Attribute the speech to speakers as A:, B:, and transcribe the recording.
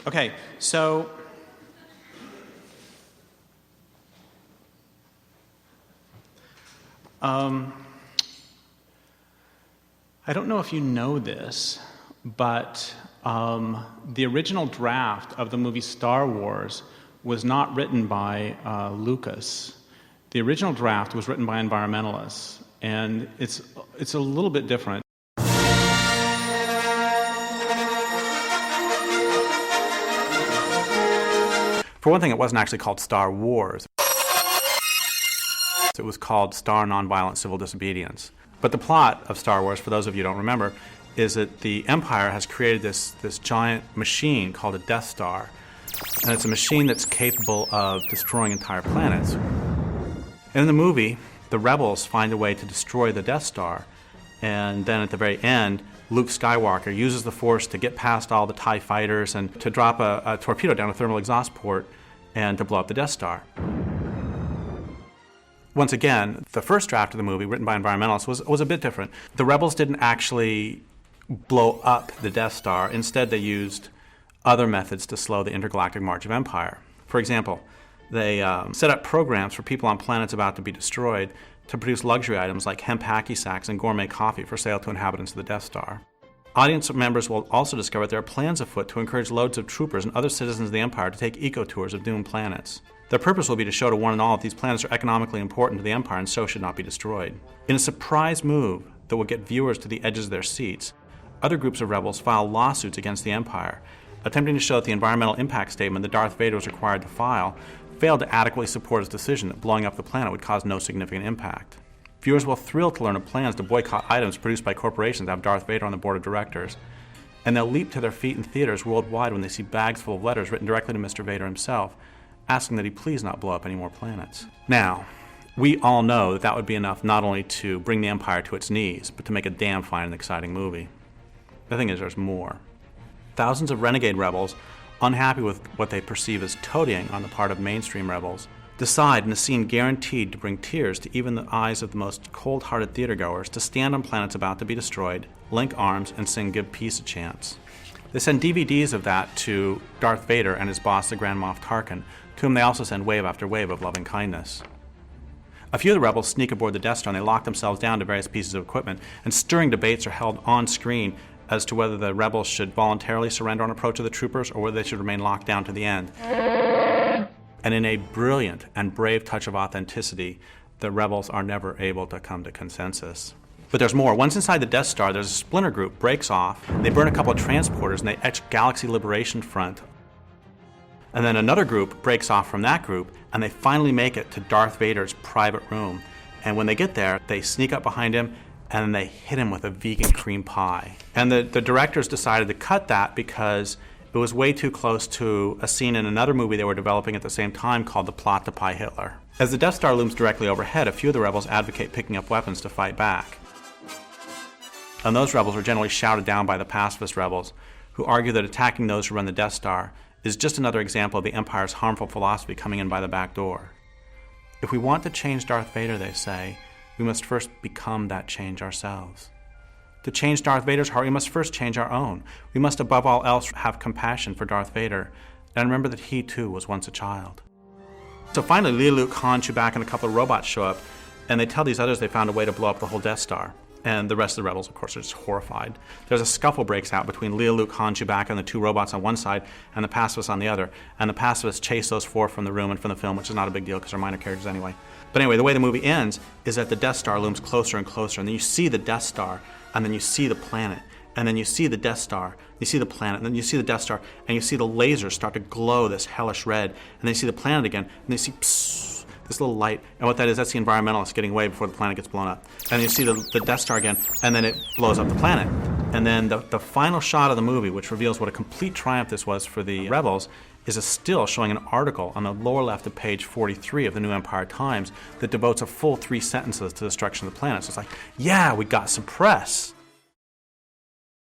A: Okay, so I don't know if you know this, but the original draft of the movie Star Wars was not written by Lucas. The original draft was written by environmentalists, and it's a little bit different. For one thing, it wasn't actually called Star Wars. It was called Star Nonviolent Civil Disobedience. But the plot of Star Wars, for those of you who don't remember, is that the Empire has created this giant machine called a Death Star. And it's a machine that's capable of destroying entire planets. In the movie, the rebels find a way to destroy the Death Star. And then at the very end, Luke Skywalker uses the Force to get past all the TIE fighters and to drop a torpedo down a thermal exhaust port and to blow up the Death Star. Once again, the first draft of the movie, written by environmentalists, was a bit different. The rebels didn't actually blow up the Death Star. Instead, they used other methods to slow the intergalactic march of empire. For example, they set up programs for people on planets about to be destroyed to produce luxury items like hemp hacky sacks and gourmet coffee for sale to inhabitants of the Death Star. Audience members will also discover there are plans afoot to encourage loads of troopers and other citizens of the Empire to take eco-tours of doomed planets. Their purpose will be to show to one and all that these planets are economically important to the Empire and so should not be destroyed. In a surprise move that will get viewers to the edges of their seats, other groups of rebels file lawsuits against the Empire, attempting to show that the environmental impact statement that Darth Vader was required to file failed to adequately support his decision that blowing up the planet would cause no significant impact. Viewers will thrill to learn of plans to boycott items produced by corporations that have Darth Vader on the board of directors, and they'll leap to their feet in theaters worldwide when they see bags full of letters written directly to Mr. Vader himself, asking that he please not blow up any more planets. Now, we all know that would be enough not only to bring the Empire to its knees, but to make a damn fine and exciting movie. The thing is, there's more. Thousands of renegade rebels, unhappy with what they perceive as toadying on the part of mainstream rebels, decide in a scene guaranteed to bring tears to even the eyes of the most cold-hearted theatergoers to stand on planets about to be destroyed, link arms, and sing "Give Peace a Chance." They send DVDs of that to Darth Vader and his boss, the Grand Moff Tarkin, to whom they also send wave after wave of loving kindness. A few of the rebels sneak aboard the Death Star and they lock themselves down to various pieces of equipment, and stirring debates are held on screen as to whether the rebels should voluntarily surrender on approach of the troopers or whether they should remain locked down to the end. And in a brilliant and brave touch of authenticity, the rebels are never able to come to consensus. But there's more. Once inside the Death Star, there's a splinter group breaks off, they burn a couple of transporters, and they etch Galaxy Liberation Front. And then another group breaks off from that group, and they finally make it to Darth Vader's private room. And when they get there, they sneak up behind him, and they hit him with a vegan cream pie. And the directors decided to cut that because it was way too close to a scene in another movie they were developing at the same time called The Plot to Pie Hitler. As the Death Star looms directly overhead, a few of the rebels advocate picking up weapons to fight back. And those rebels are generally shouted down by the pacifist rebels, who argue that attacking those who run the Death Star is just another example of the Empire's harmful philosophy coming in by the back door. If we want to change Darth Vader, they say, we must first become that change ourselves. To change Darth Vader's heart, we must first change our own. We must above all else have compassion for Darth Vader and remember that he too was once a child. So finally, Leia, Luke, Han, Chewbacca, and a couple of robots show up, and they tell these others they found a way to blow up the whole Death Star. And the rest of the rebels, of course, are just horrified. There's a scuffle breaks out between Leia, Luke, Han, Chewbacca, and the two robots on one side, and the pacifists on the other. And the pacifists chase those four from the room and from the film, which is not a big deal because they're minor characters anyway. But anyway, the way the movie ends is that the Death Star looms closer and closer, and then you see the Death Star, and then you see the planet, and then you see the Death Star, you see the planet, and then you see the Death Star, and you see the lasers start to glow this hellish red, and then you see the planet again, and then you see psst, this little light, and what that is, that's the environmentalists getting away before the planet gets blown up. And you see the Death Star again, and then it blows up the planet. And then the final shot of the movie, which reveals what a complete triumph this was for the rebels, is a still showing an article on the lower left of page 43 of the New Empire Times that devotes a full 3 sentences to the destruction of the planet. So it's like, yeah, we got some press.